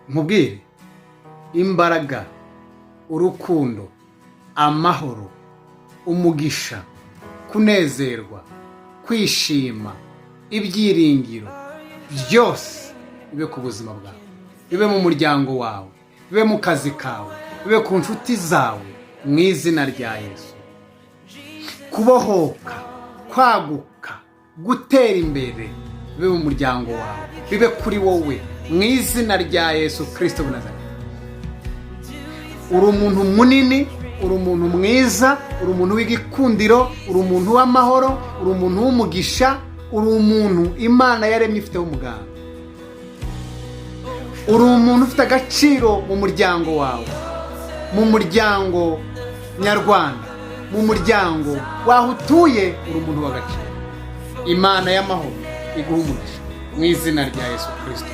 nkubwire imbaraga, urukundo, amahoro, umugisha, kunezerwa, kwishima, ibyiringiro byose bibe ku buzima bwawe, bibe mu muryango wawe, bibe mu kazi kawe, bibe ku nshuti zawe, mu izina rya Yesu. Kubohoka, kwaguka, gutera imbere bibe mu muryango wawe, bibe kuri wowe, mu izina rya Yesu Kristo w'i Nazareti. Uri umuntu munini, uri umuntu mwiza, uri umuntu w'igikundiro, uri umuntu w'amahoro, uri umuntu w'umugisha, uri umuntu Imana yaremye ifiteho umugambi. Uri umuntu ufite agaciro mu muryango wawe, mu muryango nyarwanda, mu muryango waho utuye, uri umuntu w'agaciro. Imana y'amahoro iguhe umugisha mu izina rya Yesu Kristo.